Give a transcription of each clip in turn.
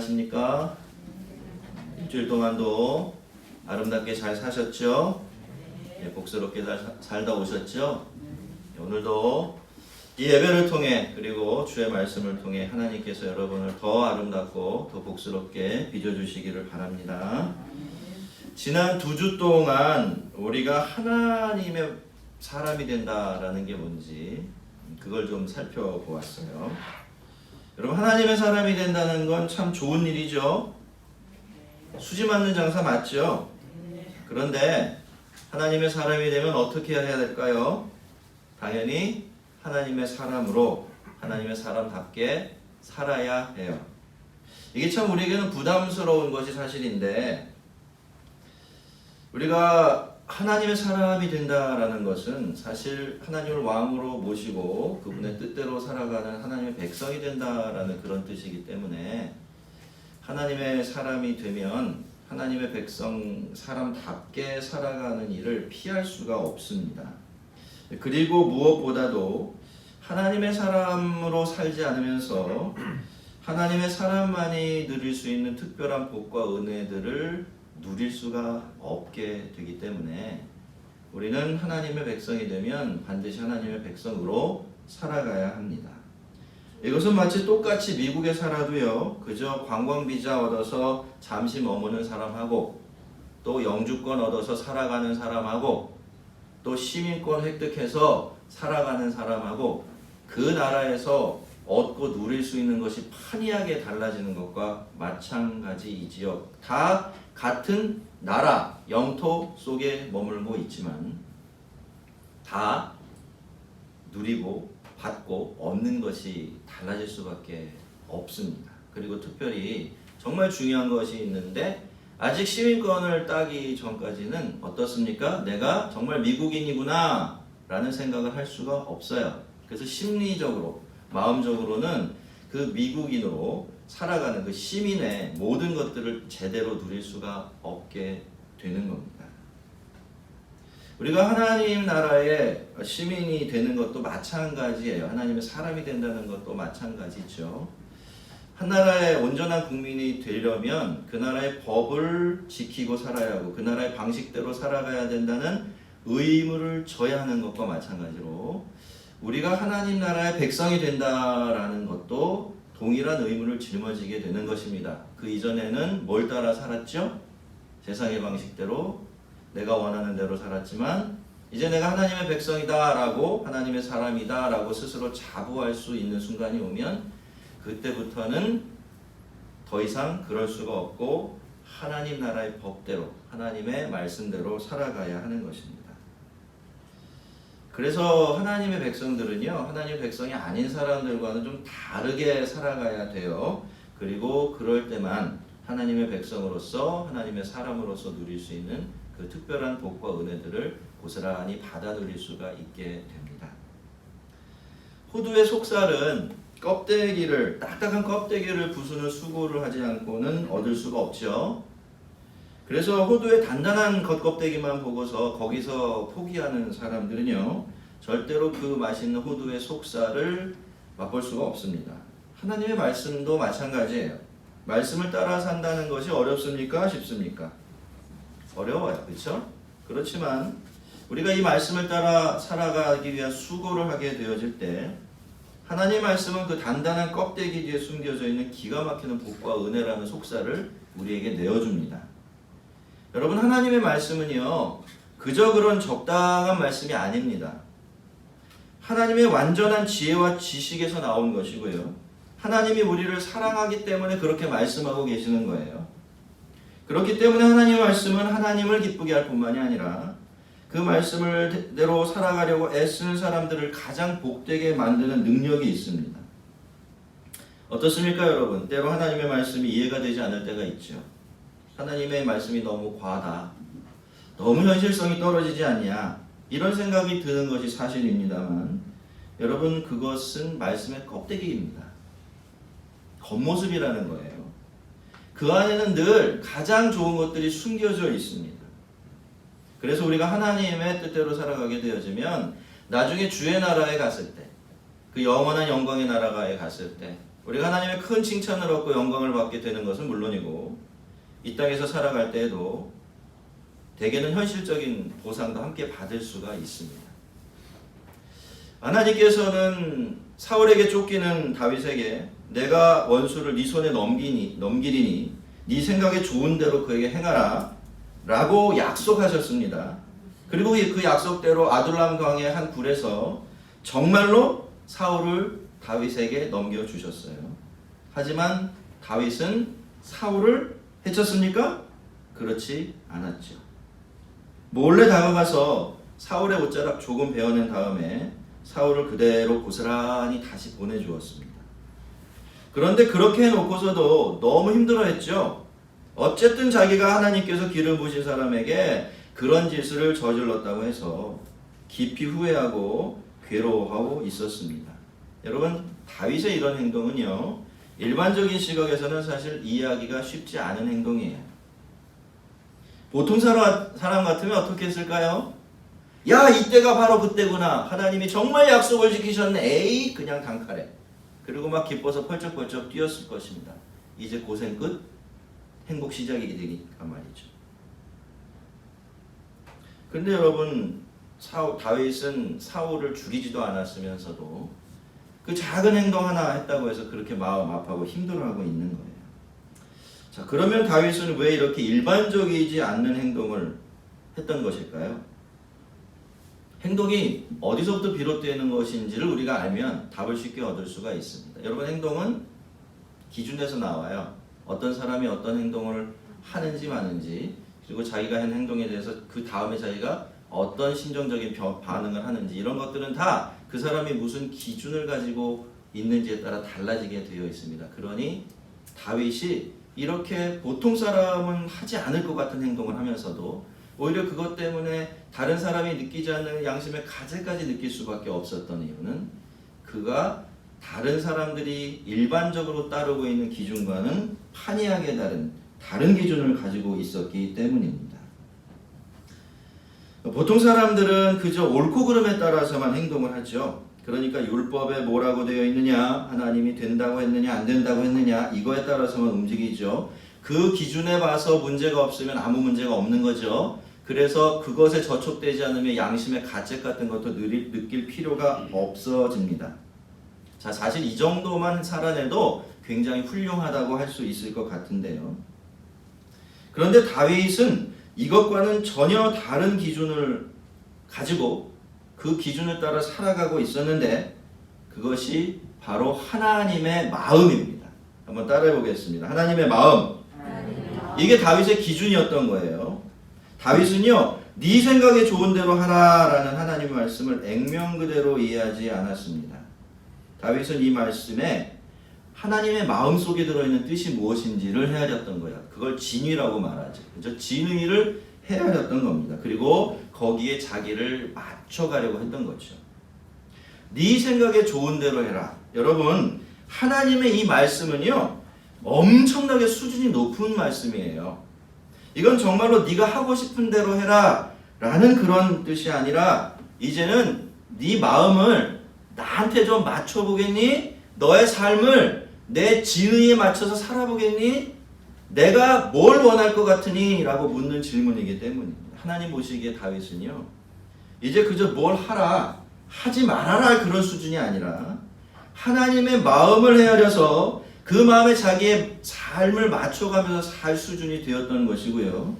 안녕하십니까? 일주일 동안도 아름답게 잘 사셨죠? 예, 복스럽게 살다 오셨죠? 예, 오늘도 이 예배를 통해 그리고 주의 말씀을 통해 하나님께서 여러분을 더 아름답고 더 복스럽게 빚어주시기를 바랍니다. 지난 2주 동안 우리가 하나님의 사람이 된다라는 게 뭔지 그걸 좀 살펴보았어요. 여러분, 하나님의 사람이 된다는 건 참 좋은 일이죠. 수지 맞는 장사 맞죠? 그런데 하나님의 사람이 되면 어떻게 해야 될까요? 당연히 하나님의 사람으로 하나님의 사람답게 살아야 해요. 이게 참 우리에게는 부담스러운 것이 사실인데, 우리가 하나님의 사람이 된다라는 것은 사실 하나님을 왕으로 모시고 그분의 뜻대로 살아가는 하나님의 백성이 된다라는 그런 뜻이기 때문에, 하나님의 사람이 되면 하나님의 백성 사람답게 살아가는 일을 피할 수가 없습니다. 그리고 무엇보다도 하나님의 사람으로 살지 않으면서 하나님의 사람만이 누릴 수 있는 특별한 복과 은혜들을 누릴 수가 없게 되기 때문에, 우리는 하나님의 백성이 되면 반드시 하나님의 백성으로 살아가야 합니다. 이것은 마치 똑같이 미국에 살아도요, 그저 관광비자 얻어서 잠시 머무는 사람하고, 또 영주권 얻어서 살아가는 사람하고, 또 시민권 획득해서 살아가는 사람하고, 그 나라에서 얻고 누릴 수 있는 것이 판이하게 달라지는 것과 마찬가지이지요. 다 같은 나라, 영토 속에 머물고 있지만 다 누리고 받고 얻는 것이 달라질 수밖에 없습니다. 그리고 특별히 정말 중요한 것이 있는데, 아직 시민권을 따기 전까지는 어떻습니까? 내가 정말 미국인이구나 라는 생각을 할 수가 없어요. 그래서 심리적으로, 마음적으로는 그 미국인으로 살아가는 그 시민의 모든 것들을 제대로 누릴 수가 없게 되는 겁니다. 우리가 하나님 나라의 시민이 되는 것도 마찬가지예요. 하나님의 사람이 된다는 것도 마찬가지죠. 한 나라의 온전한 국민이 되려면 그 나라의 법을 지키고 살아야 하고 그 나라의 방식대로 살아가야 된다는 의무를 져야 하는 것과 마찬가지로, 우리가 하나님 나라의 백성이 된다라는 것도 동일한 의무를 짊어지게 되는 것입니다. 그 이전에는 뭘 따라 살았죠? 세상의 방식대로 내가 원하는 대로 살았지만, 이제 내가 하나님의 백성이다 라고, 하나님의 사람이다 라고 스스로 자부할 수 있는 순간이 오면, 그때부터는 더 이상 그럴 수가 없고 하나님 나라의 법대로, 하나님의 말씀대로 살아가야 하는 것입니다. 그래서 하나님의 백성들은요, 하나님의 백성이 아닌 사람들과는 좀 다르게 살아가야 돼요. 그리고 그럴 때만 하나님의 백성으로서, 하나님의 사람으로서 누릴 수 있는 그 특별한 복과 은혜들을 고스란히 받아 누릴 수가 있게 됩니다. 호두의 속살은 껍데기를, 딱딱한 껍데기를 부수는 수고를 하지 않고는 얻을 수가 없죠. 그래서 호두의 단단한 겉껍데기만 보고서 거기서 포기하는 사람들은요, 절대로 그 맛있는 호두의 속살을 맛볼 수가 없습니다. 하나님의 말씀도 마찬가지예요. 말씀을 따라 산다는 것이 어렵습니까? 쉽습니까? 어려워요. 그렇죠? 그렇지만 우리가 이 말씀을 따라 살아가기 위한 수고를 하게 되어질 때, 하나님의 말씀은 그 단단한 껍데기 뒤에 숨겨져 있는 기가 막히는 복과 은혜라는 속살을 우리에게 내어줍니다. 여러분, 하나님의 말씀은요, 그저 그런 적당한 말씀이 아닙니다. 하나님의 완전한 지혜와 지식에서 나온 것이고요, 하나님이 우리를 사랑하기 때문에 그렇게 말씀하고 계시는 거예요. 그렇기 때문에 하나님의 말씀은 하나님을 기쁘게 할 뿐만이 아니라 그 말씀을대로 살아가려고 애쓰는 사람들을 가장 복되게 만드는 능력이 있습니다. 어떻습니까, 여러분? 때로 하나님의 말씀이 이해가 되지 않을 때가 있죠. 하나님의 말씀이 너무 과하다, 너무 현실성이 떨어지지 않냐, 이런 생각이 드는 것이 사실입니다만, 여러분, 그것은 말씀의 껍데기입니다. 겉모습이라는 거예요. 그 안에는 늘 가장 좋은 것들이 숨겨져 있습니다. 그래서 우리가 하나님의 뜻대로 살아가게 되어지면 나중에 주의 나라에 갔을 때, 그 영원한 영광의 나라에 갔을 때, 우리가 하나님의 큰 칭찬을 얻고 영광을 받게 되는 것은 물론이고 이 땅에서 살아갈 때에도 대개는 현실적인 보상도 함께 받을 수가 있습니다. 하나님께서는 사울에게 쫓기는 다윗에게 내가 원수를 네 손에 넘기리니 네 생각에 좋은 대로 그에게 행하라 라고 약속하셨습니다. 그리고 그 약속대로 아둘람 강의 한 굴에서 정말로 사울을 다윗에게 넘겨주셨어요. 하지만 다윗은 사울을 해쳤습니까? 그렇지 않았죠. 몰래 다가가서 사울의 옷자락 조금 베어낸 다음에 사울을 그대로 고스란히 다시 보내주었습니다. 그런데 그렇게 해놓고서도 너무 힘들어했죠. 어쨌든 자기가 하나님께서 기름 부으신 사람에게 그런 짓을 저질렀다고 해서 깊이 후회하고 괴로워하고 있었습니다. 여러분, 다윗의 이런 행동은요, 일반적인 시각에서는 사실 이해하기가 쉽지 않은 행동이에요. 보통 사람 같으면 어떻게 했을까요? 야, 이때가 바로 그때구나. 하나님이 정말 약속을 지키셨네. 에이, 그냥 단칼에. 그리고 막 기뻐서 펄쩍펄쩍 뛰었을 것입니다. 이제 고생 끝, 행복 시작이 되니까 말이죠. 그런데 여러분, 다윗은 사울을 죽이지도 않았으면서도 그 작은 행동 하나 했다고 해서 그렇게 마음 아파하고 힘들어하고 있는 거예요. 자, 그러면 다윗은 왜 이렇게 일반적이지 않는 행동을 했던 것일까요? 행동이 어디서부터 비롯되는 것인지를 우리가 알면 답을 쉽게 얻을 수가 있습니다. 여러분, 행동은 기준에서 나와요. 어떤 사람이 어떤 행동을 하는지 마는지, 그리고 자기가 한 행동에 대해서 그 다음에 자기가 어떤 심정적인 반응을 하는지, 이런 것들은 다 그 사람이 무슨 기준을 가지고 있는지에 따라 달라지게 되어 있습니다. 그러니 다윗이 이렇게 보통 사람은 하지 않을 것 같은 행동을 하면서도 오히려 그것 때문에 다른 사람이 느끼지 않는 양심의 가제까지 느낄 수밖에 없었던 이유는 그가 다른 사람들이 일반적으로 따르고 있는 기준과는 판이하게 다른 기준을 가지고 있었기 때문입니다. 보통 사람들은 그저 옳고 그름에 따라서만 행동을 하죠. 그러니까 율법에 뭐라고 되어 있느냐, 하나님이 된다고 했느냐 안 된다고 했느냐, 이거에 따라서만 움직이죠. 그 기준에 봐서 문제가 없으면 아무 문제가 없는 거죠. 그래서 그것에 저촉되지 않으면 양심의 가책 같은 것도 느낄 필요가 없어집니다. 자, 사실 이 정도만 살아내도 굉장히 훌륭하다고 할 수 있을 것 같은데요. 그런데 다윗은 이것과는 전혀 다른 기준을 가지고 그 기준을 따라 살아가고 있었는데 그것이 바로 하나님의 마음입니다. 한번 따라해 보겠습니다. 하나님의 마음. 이게 다윗의 기준이었던 거예요. 다윗은요, 네 생각에 좋은 대로 하라라는 하나님의 말씀을 액면 그대로 이해하지 않았습니다. 다윗은 이 말씀에 하나님의 마음속에 들어있는 뜻이 무엇인지를 헤아렸던 거예요. 그걸 진위라고 말하죠. 그죠? 진위를 헤아렸던 겁니다. 그리고 거기에 자기를 맞춰가려고 했던 거죠. 네 생각에 좋은 대로 해라. 여러분, 하나님의 이 말씀은요, 엄청나게 수준이 높은 말씀이에요. 이건 정말로 네가 하고 싶은 대로 해라 라는 그런 뜻이 아니라 이제는 네 마음을 나한테 좀 맞춰보겠니? 너의 삶을 내 진의에 맞춰서 살아보겠니? 내가 뭘 원할 것 같으니? 라고 묻는 질문이기 때문입니다. 하나님 보시기에 다윗은요, 이제 그저 뭘 하라, 하지 말아라 그런 수준이 아니라 하나님의 마음을 헤아려서 그 마음에 자기의 삶을 맞춰가면서 살 수준이 되었던 것이고요.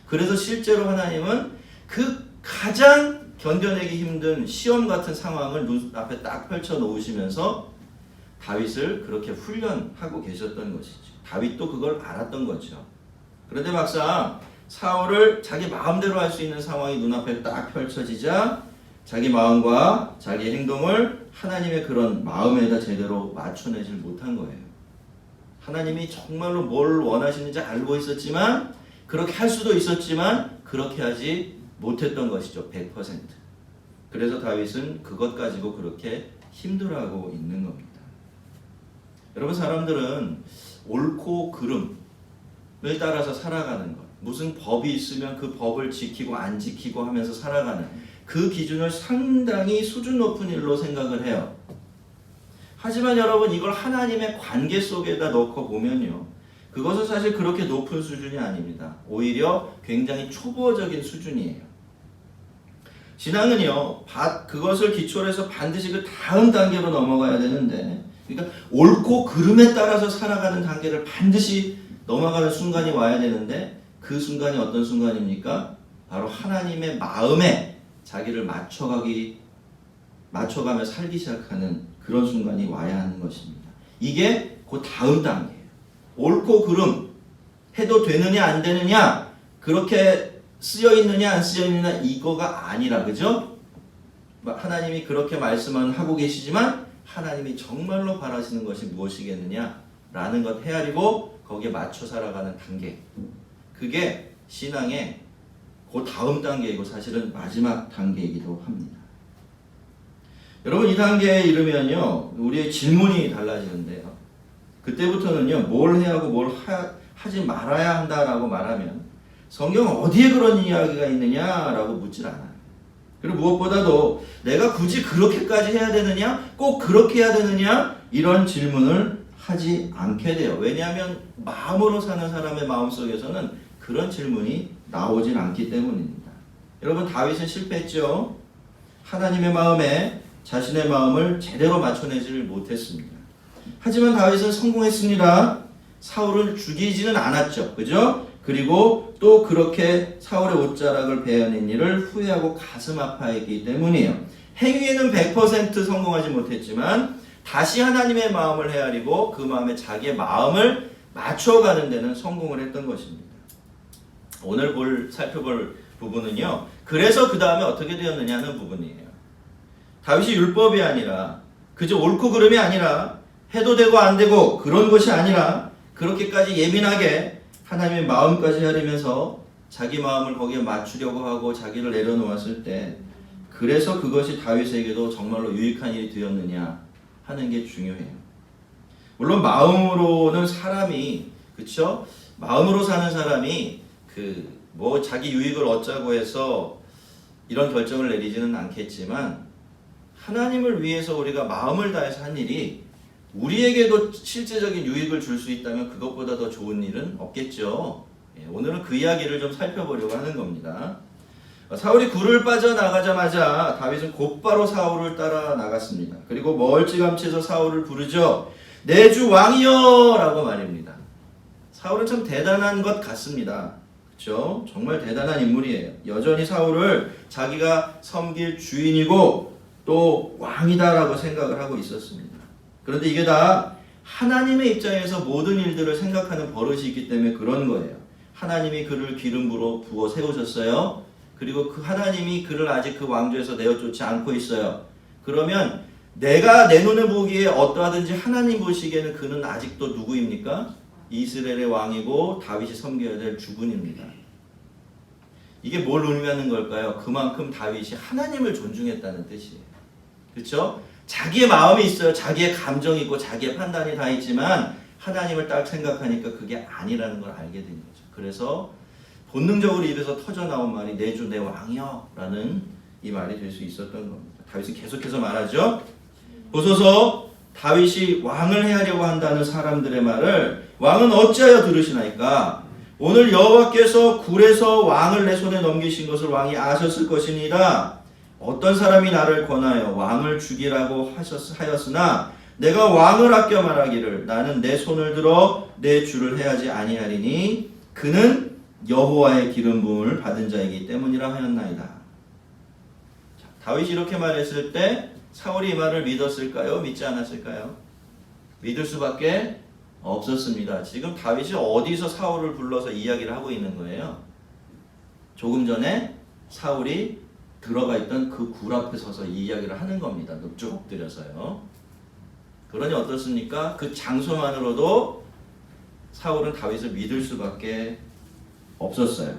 그래서 실제로 하나님은 그 가장 견뎌내기 힘든 시험 같은 상황을 눈앞에 딱 펼쳐 놓으시면서 다윗을 그렇게 훈련하고 계셨던 것이죠. 다윗도 그걸 알았던 거죠. 그런데 막상 사울을 자기 마음대로 할 수 있는 상황이 눈앞에 딱 펼쳐지자 자기 마음과 자기 행동을 하나님의 그런 마음에다 제대로 맞춰내질 못한 거예요. 하나님이 정말로 뭘 원하시는지 알고 있었지만, 그렇게 할 수도 있었지만 그렇게 하지 못했던 것이죠. 100%. 그래서 다윗은 그것 가지고 그렇게 힘들어하고 있는 겁니다. 여러분, 사람들은 옳고 그름을 따라서 살아가는 것, 무슨 법이 있으면 그 법을 지키고 안 지키고 하면서 살아가는 그 기준을 상당히 수준 높은 일로 생각을 해요. 하지만 여러분 이걸 하나님의 관계 속에다 넣고 보면요. 그것은 사실 그렇게 높은 수준이 아닙니다. 오히려 굉장히 초보적인 수준이에요. 신앙은요, 그것을 기초로 해서 반드시 그 다음 단계로 넘어가야 되는데, 그러니까 옳고 그름에 따라서 살아가는 단계를 반드시 넘어가는 순간이 와야 되는데, 그 순간이 어떤 순간입니까? 바로 하나님의 마음에 자기를 맞춰가며 살기 시작하는 그런 순간이 와야 하는 것입니다. 이게 그 다음 단계예요. 옳고 그름 해도 되느냐 안 되느냐, 그렇게 쓰여 있느냐 안 쓰여 있느냐 이거가 아니라, 그죠? 하나님이 그렇게 말씀은 하고 계시지만 하나님이 정말로 바라시는 것이 무엇이겠느냐 라는 것 헤아리고 거기에 맞춰 살아가는 단계, 그게 신앙의 그 다음 단계이고 사실은 마지막 단계이기도 합니다. 여러분 이 단계에 이르면요, 우리의 질문이 달라지는데요. 그때부터는요, 뭘 해야 하고 뭘 하지 말아야 한다라고 말하면 성경 어디에 그런 이야기가 있느냐라고 묻질 않아요. 그리고 무엇보다도 내가 굳이 그렇게까지 해야 되느냐, 꼭 그렇게 해야 되느냐, 이런 질문을 하지 않게 돼요. 왜냐하면 마음으로 사는 사람의 마음속에서는 그런 질문이 나오진 않기 때문입니다. 여러분 다윗은 실패했죠. 하나님의 마음에 자신의 마음을 제대로 맞춰내지를 못했습니다. 하지만 다윗은 성공했습니다. 사울을 죽이지는 않았죠. 그죠? 그리고 또 그렇게 사울의 옷자락을 베어낸 일을 후회하고 가슴 아파했기 때문이에요. 행위에는 100% 성공하지 못했지만 다시 하나님의 마음을 헤아리고 그 마음에 자기의 마음을 맞춰가는 데는 성공을 했던 것입니다. 오늘 살펴볼 부분은요, 그래서 그 다음에 어떻게 되었느냐는 부분이에요. 다윗이 율법이 아니라, 그저 옳고 그름이 아니라, 해도 되고 안 되고 그런 것이 아니라 그렇게까지 예민하게 하나님의 마음까지 헤아리면서 자기 마음을 거기에 맞추려고 하고 자기를 내려놓았을 때, 그래서 그것이 다윗에게도 정말로 유익한 일이 되었느냐 하는 게 중요해요. 물론 마음으로는 사람이, 그쵸? 마음으로 사는 사람이 자기 유익을 얻자고 해서 이런 결정을 내리지는 않겠지만, 하나님을 위해서 우리가 마음을 다해서 한 일이 우리에게도 실제적인 유익을 줄 수 있다면 그것보다 더 좋은 일은 없겠죠. 오늘은 그 이야기를 좀 살펴보려고 하는 겁니다. 사울이 굴을 빠져나가자마자 다윗은 곧바로 사울을 따라 나갔습니다. 그리고 멀찌감치해서 사울을 부르죠. 내 주 왕이여 라고 말입니다. 사울은 참 대단한 것 같습니다. 그렇죠? 정말 대단한 인물이에요. 여전히 사울을 자기가 섬길 주인이고 또 왕이다라고 생각을 하고 있었습니다. 그런데 이게 다 하나님의 입장에서 모든 일들을 생각하는 버릇이 있기 때문에 그런 거예요. 하나님이 그를 기름 부어 세우셨어요. 그리고 그 하나님이 그를 아직 그 왕조에서 내어쫓지 않고 있어요. 그러면 내가 내 눈에 보기에 어떠하든지 하나님 보시기에는 그는 아직도 누구입니까? 이스라엘의 왕이고 다윗이 섬겨야 될 주군입니다. 이게 뭘 의미하는 걸까요? 그만큼 다윗이 하나님을 존중했다는 뜻이에요. 그렇죠? 자기의 마음이 있어요. 자기의 감정이 있고 자기의 판단이 다 있지만 하나님을 딱 생각하니까 그게 아니라는 걸 알게 된 거죠. 그래서 본능적으로 입에서 터져나온 말이 내 주 내 왕이여 라는 이 말이 될 수 있었던 겁니다. 다윗이 계속해서 말하죠. 보소서 다윗이 왕을 해하려고 한다는 사람들의 말을 왕은 어찌하여 들으시나이까? 오늘 여호와께서 굴에서 왕을 내 손에 넘기신 것을 왕이 아셨을 것이니라. 어떤 사람이 나를 권하여 왕을 죽이라고 하였으나 내가 왕을 아껴 말하기를 나는 내 손을 들어 내 주를 해하지 아니하리니 그는 여호와의 기름 부음을 받은 자이기 때문이라 하였나이다. 자, 다윗이 이렇게 말했을 때 사울이 이 말을 믿었을까요? 믿지 않았을까요? 믿을 수밖에 없었습니다. 지금 다윗이 어디서 사울을 불러서 이야기를 하고 있는 거예요? 조금 전에 사울이 들어가 있던 그 굴 앞에 서서 이 이야기를 하는 겁니다. 쭉 엎드려서요. 그러니 어떻습니까? 그 장소만으로도 사울은 다윗을 믿을 수밖에 없었어요.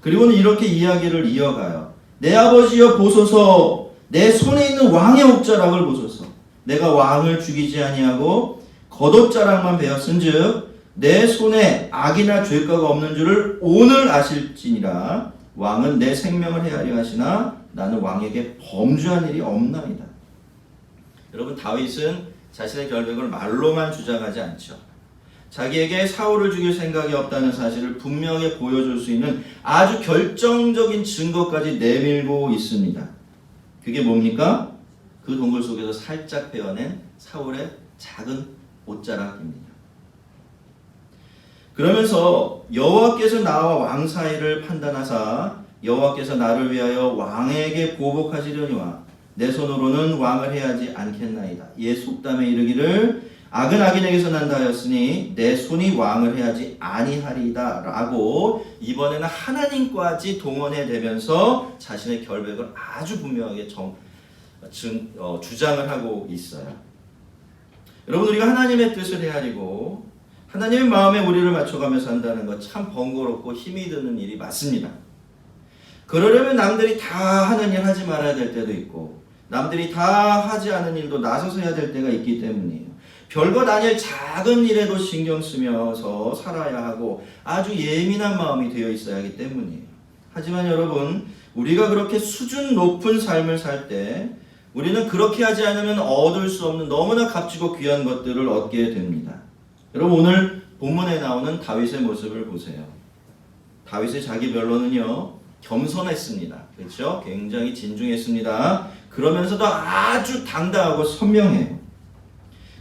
그리고는 이렇게 이야기를 이어가요. 내 아버지여 보소서, 내 손에 있는 왕의 옥자락을 보소서. 내가 왕을 죽이지 아니하고 겉옷자락만 베었은즉 내 손에 악이나 죄가가 없는 줄을 오늘 아실지니라. 왕은 내 생명을 헤아려 하시나 나는 왕에게 범죄한 일이 없나이다. 여러분 다윗은 자신의 결백을 말로만 주장하지 않죠. 자기에게 사울을 죽일 생각이 없다는 사실을 분명히 보여줄 수 있는 아주 결정적인 증거까지 내밀고 있습니다. 그게 뭡니까? 그 동굴 속에서 살짝 베어낸 사울의 작은 옷자락입니다. 그러면서 여호와께서 나와 왕 사이를 판단하사 여호와께서 나를 위하여 왕에게 보복하시려니와 내 손으로는 왕을 해하지 않겠나이다. 예 속담에 이르기를 악은 악인에게서 난다 하였으니 내 손이 왕을 해하지 아니하리이다 라고 이번에는 하나님까지 동원해 대면서 자신의 결백을 아주 분명하게 주장을 하고 있어요. 여러분 우리가 하나님의 뜻을 헤아리고 하나님의 마음에 우리를 맞춰가며 산다는 것 참 번거롭고 힘이 드는 일이 맞습니다. 그러려면 남들이 다 하는 일 하지 말아야 될 때도 있고 남들이 다 하지 않은 일도 나서서 해야 될 때가 있기 때문이에요. 별것 아닐 작은 일에도 신경 쓰면서 살아야 하고 아주 예민한 마음이 되어 있어야 하기 때문이에요. 하지만 여러분 우리가 그렇게 수준 높은 삶을 살 때 우리는 그렇게 하지 않으면 얻을 수 없는 너무나 값지고 귀한 것들을 얻게 됩니다. 여러분 오늘 본문에 나오는 다윗의 모습을 보세요. 다윗의 자기 변론은요 겸손했습니다. 그렇죠? 굉장히 진중했습니다. 그러면서도 아주 당당하고 선명해요.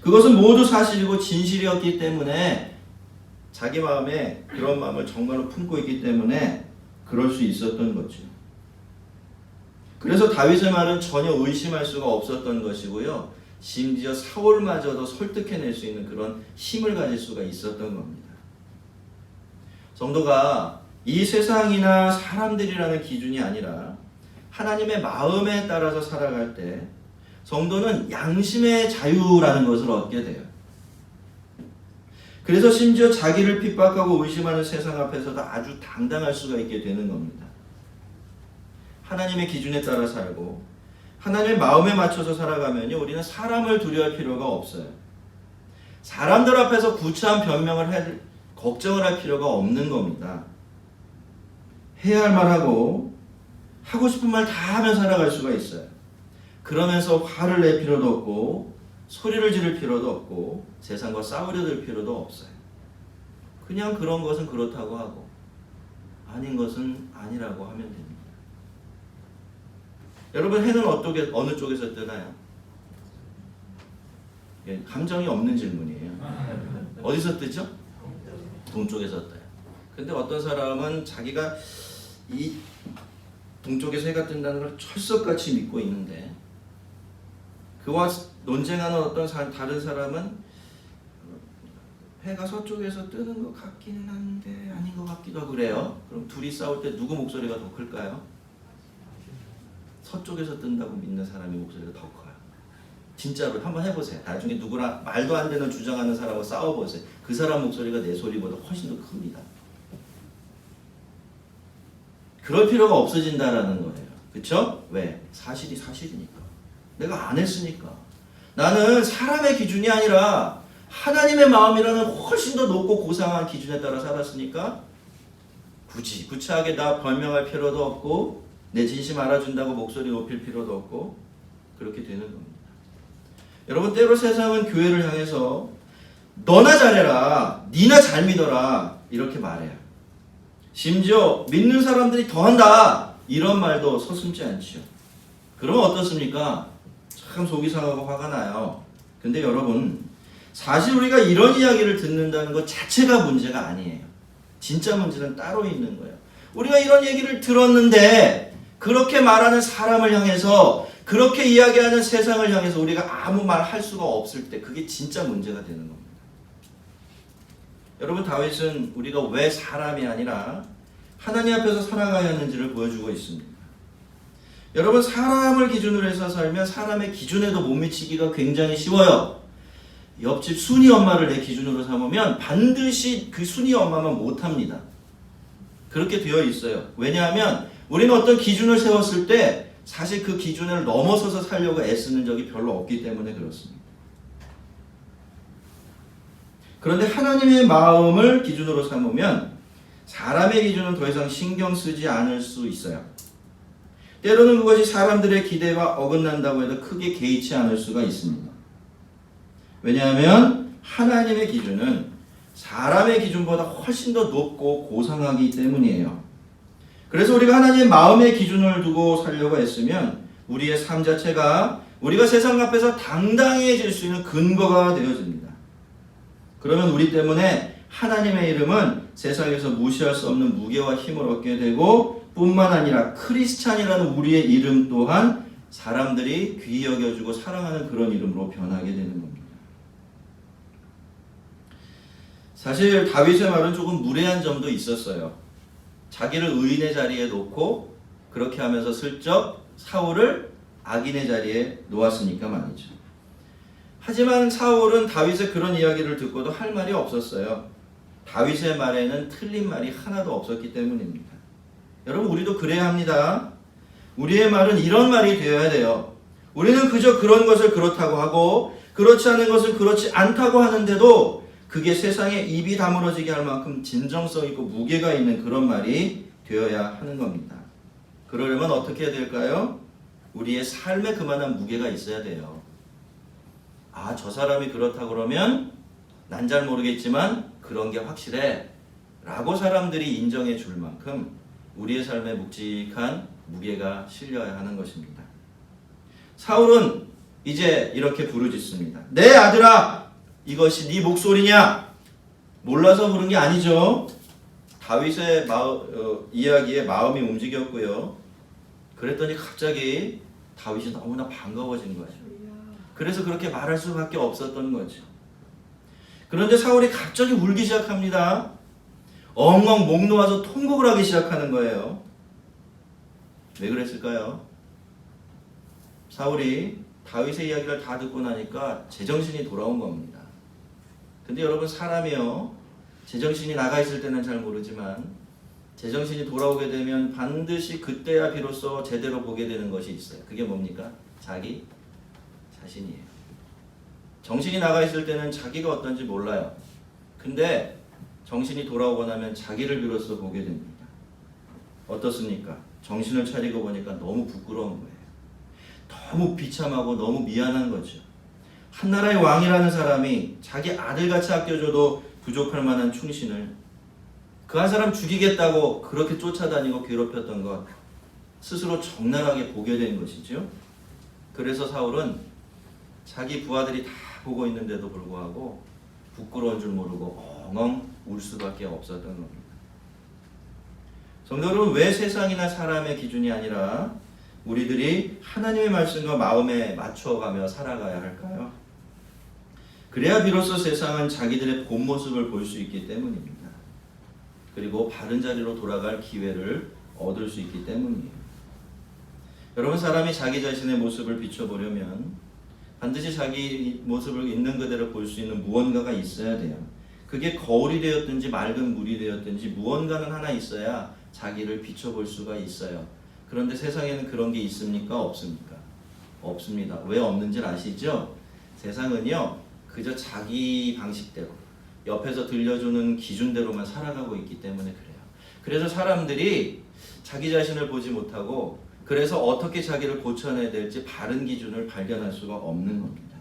그것은 모두 사실이고 진실이었기 때문에 자기 마음에 그런 마음을 정말로 품고 있기 때문에 그럴 수 있었던 거죠. 그래서 다윗의 말은 전혀 의심할 수가 없었던 것이고요. 심지어 사울마저도 설득해낼 수 있는 그런 힘을 가질 수가 있었던 겁니다. 성도가 이 세상이나 사람들이라는 기준이 아니라 하나님의 마음에 따라서 살아갈 때 성도는 양심의 자유라는 것을 얻게 돼요. 그래서 심지어 자기를 핍박하고 의심하는 세상 앞에서도 아주 당당할 수가 있게 되는 겁니다. 하나님의 기준에 따라 살고 하나님의 마음에 맞춰서 살아가면요 우리는 사람을 두려워할 필요가 없어요. 사람들 앞에서 구차한 변명을 걱정을 할 필요가 없는 겁니다. 해야 할 말하고 하고 싶은 말 다 하며 살아갈 수가 있어요. 그러면서 화를 낼 필요도 없고 소리를 지를 필요도 없고 세상과 싸우려 들 필요도 없어요. 그냥 그런 것은 그렇다고 하고 아닌 것은 아니라고 하면 됩니다. 여러분 해는 어느 쪽에서 뜨나요? 예, 감정이 없는 질문이에요. 어디서 뜨죠? 동쪽에서 떠요. 근데 어떤 사람은 자기가 이 동쪽에서 해가 뜬다는 걸 철석같이 믿고 있는데 그와 논쟁하는 어떤 다른 사람은 해가 서쪽에서 뜨는 것 같기는 한데 아닌 것 같기도 하고 그래요. 그럼 둘이 싸울 때 누구 목소리가 더 클까요? 서쪽에서 뜬다고 믿는 사람의 목소리가 더 커요. 진짜로 한번 해보세요. 나중에 누구랑 말도 안 되는 주장하는 사람하고 싸워보세요. 그 사람 목소리가 내 소리보다 훨씬 더 큽니다. 그럴 필요가 없어진다라는 거예요. 그쵸? 왜? 사실이 사실이니까. 내가 안 했으니까. 나는 사람의 기준이 아니라 하나님의 마음이라는 훨씬 더 높고 고상한 기준에 따라 살았으니까 굳이 구차하게 나 변명할 필요도 없고 내 진심 알아준다고 목소리 높일 필요도 없고 그렇게 되는 겁니다. 여러분 때로 세상은 교회를 향해서 너나 잘해라, 니나 잘 믿어라 이렇게 말해요. 심지어 믿는 사람들이 더한다 이런 말도 서슴지 않지요. 그러면 어떻습니까? 참 속이 상하고 화가 나요. 근데 여러분 사실 우리가 이런 이야기를 듣는다는 것 자체가 문제가 아니에요. 진짜 문제는 따로 있는 거예요. 우리가 이런 얘기를 들었는데 그렇게 말하는 사람을 향해서 그렇게 이야기하는 세상을 향해서 우리가 아무 말 할 수가 없을 때 그게 진짜 문제가 되는 겁니다. 여러분 다윗은 우리가 왜 사람이 아니라 하나님 앞에서 살아가야 하는지를 보여주고 있습니다. 여러분 사람을 기준으로 해서 살면 사람의 기준에도 못 미치기가 굉장히 쉬워요. 옆집 순이 엄마를 내 기준으로 삼으면 반드시 그 순이 엄마만 못합니다. 그렇게 되어 있어요. 왜냐하면 우리는 어떤 기준을 세웠을 때 사실 그 기준을 넘어서서 살려고 애쓰는 적이 별로 없기 때문에 그렇습니다. 그런데 하나님의 마음을 기준으로 삼으면 사람의 기준은 더 이상 신경 쓰지 않을 수 있어요. 때로는 그것이 사람들의 기대와 어긋난다고 해도 크게 개의치 않을 수가 있습니다. 왜냐하면 하나님의 기준은 사람의 기준보다 훨씬 더 높고 고상하기 때문이에요. 그래서 우리가 하나님의 마음의 기준을 두고 살려고 했으면 우리의 삶 자체가 우리가 세상 앞에서 당당해질 수 있는 근거가 되어집니다. 그러면 우리 때문에 하나님의 이름은 세상에서 무시할 수 없는 무게와 힘을 얻게 되고 뿐만 아니라 크리스찬이라는 우리의 이름 또한 사람들이 귀히 여겨주고 사랑하는 그런 이름으로 변하게 되는 겁니다. 사실 다윗의 말은 조금 무례한 점도 있었어요. 자기를 의인의 자리에 놓고 그렇게 하면서 슬쩍 사울을 악인의 자리에 놓았으니까 말이죠. 하지만 사울은 다윗의 그런 이야기를 듣고도 할 말이 없었어요. 다윗의 말에는 틀린 말이 하나도 없었기 때문입니다. 여러분, 우리도 그래야 합니다. 우리의 말은 이런 말이 되어야 돼요. 우리는 그저 그런 것을 그렇다고 하고 그렇지 않은 것을 그렇지 않다고 하는데도 그게 세상에 입이 다물어지게 할 만큼 진정성 있고 무게가 있는 그런 말이 되어야 하는 겁니다. 그러려면 어떻게 해야 될까요? 우리의 삶에 그만한 무게가 있어야 돼요. 아, 저 사람이 그렇다 그러면 난 잘 모르겠지만 그런 게 확실해 라고 사람들이 인정해 줄 만큼 우리의 삶에 묵직한 무게가 실려야 하는 것입니다. 사울은 이제 이렇게 부르짖습니다. 내 아들아, 이것이 네 목소리냐? 몰라서 부른 게 아니죠. 다윗의 이야기에 마음이 움직였고요. 그랬더니 갑자기 다윗이 너무나 반가워진 거죠. 그래서 그렇게 말할 수밖에 없었던 거죠. 그런데 사울이 갑자기 울기 시작합니다. 엉엉 목 놓아서 통곡을 하기 시작하는 거예요. 왜 그랬을까요? 사울이 다윗의 이야기를 다 듣고 나니까 제정신이 돌아온 겁니다. 근데 여러분, 사람이요, 제정신이 나가 있을 때는 잘 모르지만 제정신이 돌아오게 되면 반드시 그때야 비로소 제대로 보게 되는 것이 있어요. 그게 뭡니까? 자기 자신이에요. 정신이 나가 있을 때는 자기가 어떤지 몰라요. 근데 정신이 돌아오고 나면 자기를 비로소 보게 됩니다. 어떻습니까? 정신을 차리고 보니까 너무 부끄러운 거예요. 너무 비참하고 너무 미안한 거죠. 한나라의 왕이라는 사람이 자기 아들같이 아껴줘도 부족할 만한 충신을 그 한 사람 죽이겠다고 그렇게 쫓아다니고 괴롭혔던 것 스스로 적나라하게 보게 된 것이죠. 그래서 사울은 자기 부하들이 다 보고 있는데도 불구하고 부끄러운 줄 모르고 엉엉 울 수밖에 없었던 겁니다. 성도 여러분, 왜 세상이나 사람의 기준이 아니라 우리들이 하나님의 말씀과 마음에 맞춰가며 살아가야 할까요? 그래야 비로소 세상은 자기들의 본 모습을 볼 수 있기 때문입니다. 그리고 바른 자리로 돌아갈 기회를 얻을 수 있기 때문이에요. 여러분, 사람이 자기 자신의 모습을 비춰보려면 반드시 자기 모습을 있는 그대로 볼 수 있는 무언가가 있어야 돼요. 그게 거울이 되었든지 맑은 물이 되었든지 무언가는 하나 있어야 자기를 비춰볼 수가 있어요. 그런데 세상에는 그런 게 있습니까? 없습니까? 없습니다. 왜 없는지 아시죠? 세상은요, 그저 자기 방식대로 옆에서 들려주는 기준대로만 살아가고 있기 때문에 그래요. 그래서 사람들이 자기 자신을 보지 못하고 그래서 어떻게 자기를 고쳐내야 될지 바른 기준을 발견할 수가 없는 겁니다.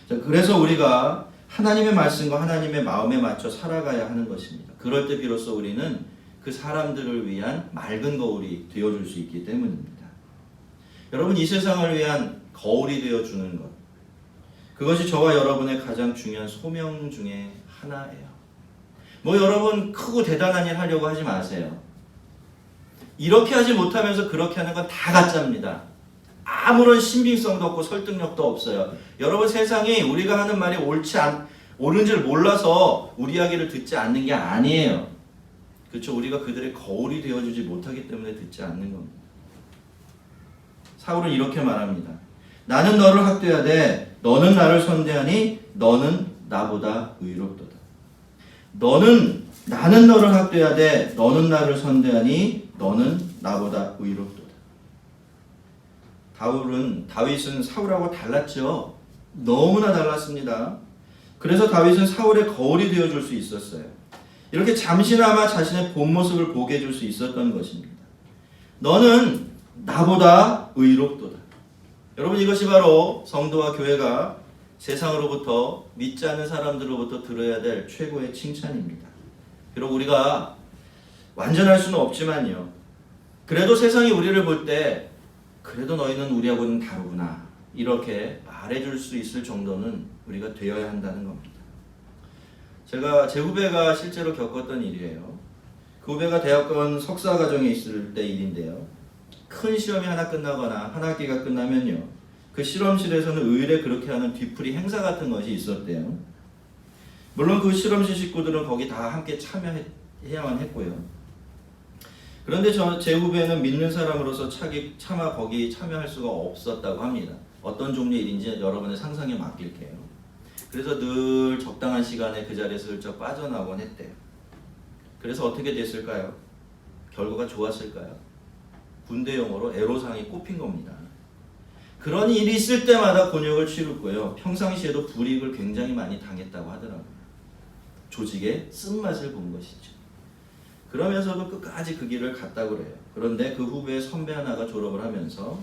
자, 그래서 우리가 하나님의 말씀과 하나님의 마음에 맞춰 살아가야 하는 것입니다. 그럴 때 비로소 우리는 그 사람들을 위한 맑은 거울이 되어줄 수 있기 때문입니다. 여러분, 이 세상을 위한 거울이 되어주는 것, 그것이 저와 여러분의 가장 중요한 소명 중에 하나예요. 뭐 여러분, 크고 대단한 일 하려고 하지 마세요. 이렇게 하지 못하면서 그렇게 하는 건 다 가짜입니다. 아무런 신빙성도 없고 설득력도 없어요. 여러분, 세상이 우리가 하는 말이 옳은 줄 몰라서 우리 이야기를 듣지 않는 게 아니에요. 그렇죠? 우리가 그들의 거울이 되어주지 못하기 때문에 듣지 않는 겁니다. 사울은 이렇게 말합니다. 나는 너를 학대하되 너는 나를 선대하니 너는 나보다 의롭도다. 나는 너를 학대하되 너는 나를 선대하니 너는 나보다 의롭도다. 다윗은 사울하고 달랐죠. 너무나 달랐습니다. 그래서 다윗은 사울의 거울이 되어줄 수 있었어요. 이렇게 잠시나마 자신의 본 모습을 보게 해줄 수 있었던 것입니다. 너는 나보다 의롭도다. 여러분, 이것이 바로 성도와 교회가 세상으로부터 믿지 않는 사람들로부터 들어야 될 최고의 칭찬입니다. 비록 우리가 완전할 수는 없지만요, 그래도 세상이 우리를 볼 때 그래도 너희는 우리하고는 다르구나 이렇게 말해줄 수 있을 정도는 우리가 되어야 한다는 겁니다. 제 후배가 실제로 겪었던 일이에요. 그 후배가 대학원 석사 과정에 있을 때 일인데요, 큰 시험이 하나 끝나거나 한 학기가 끝나면요, 그 실험실에서는 의뢰 그렇게 하는 뒤풀이 행사 같은 것이 있었대요. 물론 그 실험실 식구들은 거기 다 함께 참여해야만 했고요. 그런데 제 후배는 믿는 사람으로서 차마 거기 참여할 수가 없었다고 합니다. 어떤 종류의 일인지 여러분의 상상에 맡길게요. 그래서 늘 적당한 시간에 그 자리에서 슬쩍 빠져나오곤 했대요. 그래서 어떻게 됐을까요? 결과가 좋았을까요? 군대 용어로 애로사항이 꼽힌 겁니다. 그런 일이 있을 때마다 곤욕을 치렀고요, 평상시에도 불이익을 굉장히 많이 당했다고 하더라고요. 조직의 쓴맛을 본 것이죠. 그러면서도 끝까지 그 길을 갔다고 그래요. 그런데 그 후배의 선배 하나가 졸업을 하면서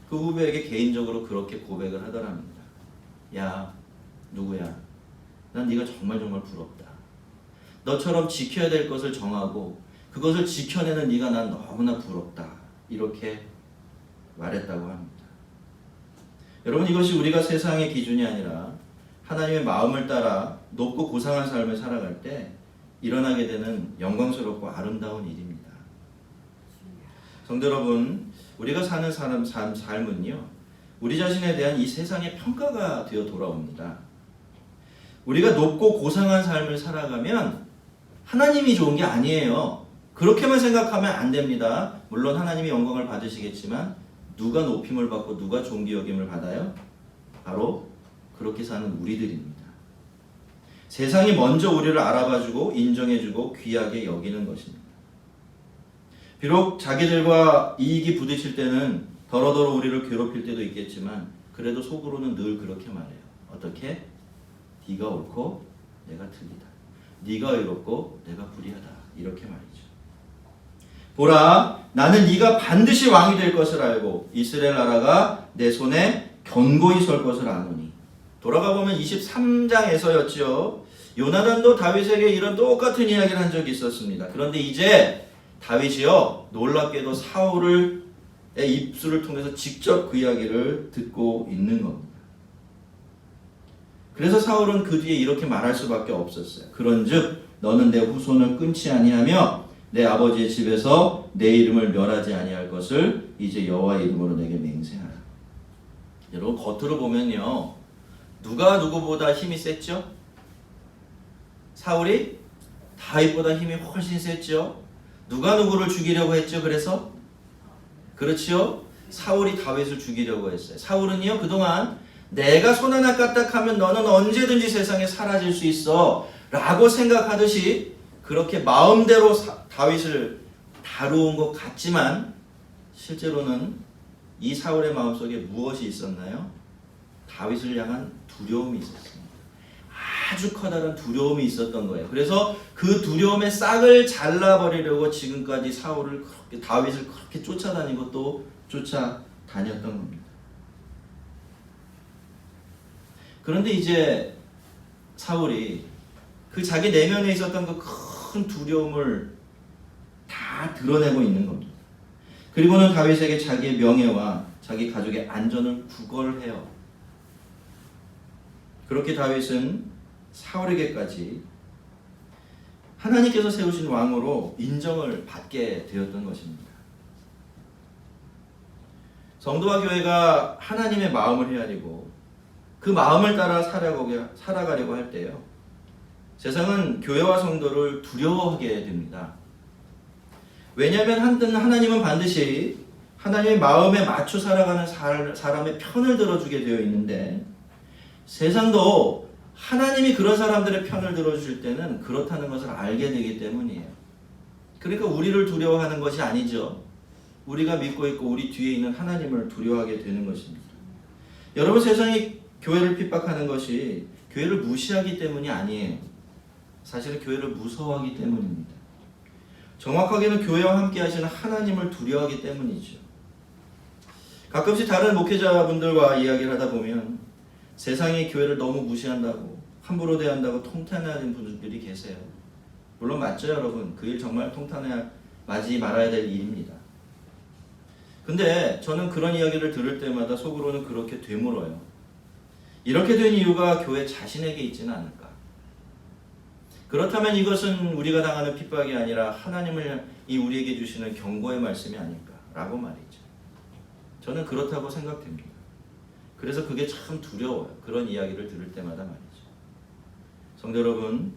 그 후배에게 개인적으로 그렇게 고백을 하더랍니다. 야, 누구야? 난 네가 정말 부럽다. 너처럼 지켜야 될 것을 정하고 그것을 지켜내는 네가 난 너무나 부럽다. 이렇게 말했다고 합니다. 여러분, 이것이 우리가 세상의 기준이 아니라 하나님의 마음을 따라 높고 고상한 삶을 살아갈 때 일어나게 되는 영광스럽고 아름다운 일입니다. 성도 여러분, 우리가 사는 삶은요, 우리 자신에 대한 이 세상의 평가가 되어 돌아옵니다. 우리가 높고 고상한 삶을 살아가면 하나님이 좋은 게 아니에요. 그렇게만 생각하면 안 됩니다. 물론 하나님이 영광을 받으시겠지만 누가 높임을 받고 누가 존귀 여김을 받아요? 바로 그렇게 사는 우리들입니다. 세상이 먼저 우리를 알아봐주고 인정해주고 귀하게 여기는 것입니다. 비록 자기들과 이익이 부딪힐 때는 더러더러 우리를 괴롭힐 때도 있겠지만 그래도 속으로는 늘 그렇게 말해요. 어떻게? 네가 옳고 내가 틀리다. 네가 의롭고 내가 불의하다. 이렇게 말이죠. 보라, 나는 네가 반드시 왕이 될 것을 알고 이스라엘 나라가 내 손에 견고히 설 것을 아노니. 돌아가 보면 23장에서였죠. 요나단도 다윗에게 이런 똑같은 이야기를 한 적이 있었습니다. 그런데 이제 다윗이요, 놀랍게도 사울의 입술을 통해서 직접 그 이야기를 듣고 있는 겁니다. 그래서 사울은 그 뒤에 이렇게 말할 수밖에 없었어요. 그런즉 너는 내 후손을 끊지 아니하며 내 아버지의 집에서 내 이름을 멸하지 아니할 것을 이제 여호와의 이름으로 내게 맹세하라. 여러분, 겉으로 보면요, 누가 누구보다 힘이 셌죠? 사울이 다윗보다 힘이 훨씬 셌죠? 누가 누구를 죽이려고 했죠? 그래서? 그렇지요? 사울이 다윗을 죽이려고 했어요. 사울은요, 그동안 내가 손 하나 까딱하면 너는 언제든지 세상에 사라질 수 있어 라고 생각하듯이 그렇게 마음대로 다윗을 다루은 것 같지만 실제로는 이 사울의 마음속에 무엇이 있었나요? 다윗을 향한 두려움이 있었습니다. 아주 커다란 두려움이 있었던 거예요. 그래서 그 두려움의 싹을 잘라버리려고 지금까지 다윗을 그렇게 쫓아다니고 또 쫓아다녔던 겁니다. 그런데 이제 사울이 그 자기 내면에 있었던 그 큰 두려움을 다 드러내고 있는 겁니다. 그리고는 다윗에게 자기의 명예와 자기 가족의 안전을 구걸해요. 그렇게 다윗은 사울에게까지 하나님께서 세우신 왕으로 인정을 받게 되었던 것입니다. 성도와 교회가 하나님의 마음을 헤아리고 그 마음을 따라 살아가려고 할 때요, 세상은 교회와 성도를 두려워하게 됩니다. 왜냐하면 하나님은 반드시 하나님의 마음에 맞춰 살아가는 사람의 편을 들어주게 되어 있는데 세상도 하나님이 그런 사람들의 편을 들어주실 때는 그렇다는 것을 알게 되기 때문이에요. 그러니까 우리를 두려워하는 것이 아니죠. 우리가 믿고 있고 우리 뒤에 있는 하나님을 두려워하게 되는 것입니다. 여러분, 세상이 교회를 핍박하는 것이 교회를 무시하기 때문이 아니에요. 사실은 교회를 무서워하기 때문입니다. 정확하게는 교회와 함께 하시는 하나님을 두려워하기 때문이죠. 가끔씩 다른 목회자분들과 이야기를 하다 보면 세상이 교회를 너무 무시한다고, 함부로 대한다고 통탄하는 분들이 계세요. 물론 맞죠, 여러분. 그 일 정말 통탄하지 말아야 될 일입니다. 근데 저는 그런 이야기를 들을 때마다 속으로는 그렇게 되물어요. 이렇게 된 이유가 교회 자신에게 있지는 않을까? 그렇다면 이것은 우리가 당하는 핍박이 아니라 하나님이 우리에게 주시는 경고의 말씀이 아닐까라고 말이죠. 저는 그렇다고 생각됩니다. 그래서 그게 참 두려워요. 그런 이야기를 들을 때마다 말이죠. 성도 여러분,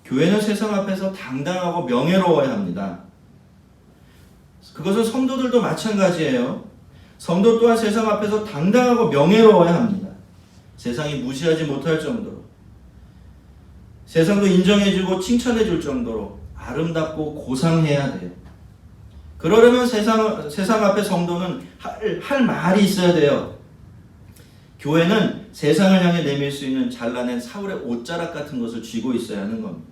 교회는 세상 앞에서 당당하고 명예로워야 합니다. 그것은 성도들도 마찬가지예요. 성도 또한 세상 앞에서 당당하고 명예로워야 합니다. 세상이 무시하지 못할 정도로, 세상도 인정해주고 칭찬해줄 정도로 아름답고 고상해야 돼요. 그러려면 세상 앞에 성도는 할 말이 있어야 돼요. 교회는 세상을 향해 내밀 수 있는 잘라낸 사울의 옷자락 같은 것을 쥐고 있어야 하는 겁니다.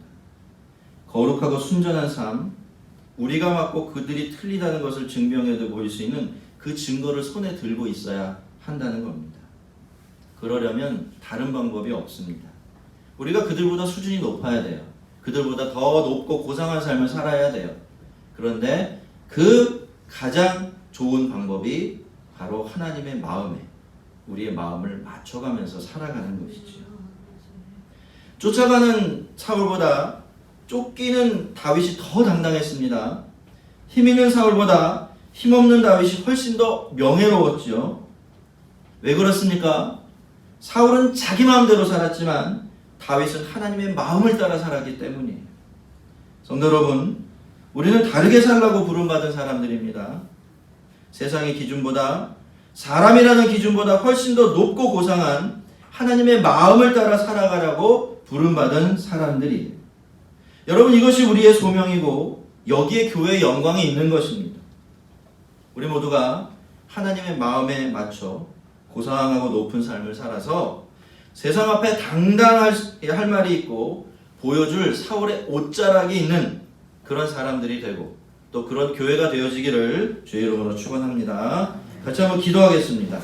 거룩하고 순전한 삶, 우리가 맞고 그들이 틀리다는 것을 증명해도 보일 수 있는 그 증거를 손에 들고 있어야 한다는 겁니다. 그러려면 다른 방법이 없습니다. 우리가 그들보다 수준이 높아야 돼요. 그들보다 더 높고 고상한 삶을 살아야 돼요. 그런데 그 가장 좋은 방법이 바로 하나님의 마음에 우리의 마음을 맞춰가면서 살아가는 것이죠. 쫓아가는 사울보다 쫓기는 다윗이 더 당당했습니다. 힘 있는 사울보다 힘없는 다윗이 훨씬 더 명예로웠죠. 왜 그렇습니까? 사울은 자기 마음대로 살았지만 다윗은 하나님의 마음을 따라 살았기 때문이에요. 성도 여러분, 우리는 다르게 살라고 부름받은 사람들입니다. 세상의 기준보다, 사람이라는 기준보다 훨씬 더 높고 고상한 하나님의 마음을 따라 살아가라고 부름받은 사람들이에요. 여러분, 이것이 우리의 소명이고 여기에 교회의 영광이 있는 것입니다. 우리 모두가 하나님의 마음에 맞춰 고상하고 높은 삶을 살아서 세상 앞에 당당하게 할 말이 있고 보여줄 사울의 옷자락이 있는 그런 사람들이 되고 또 그런 교회가 되어지기를 주의 이름으로 축원합니다. 같이 한번 기도하겠습니다.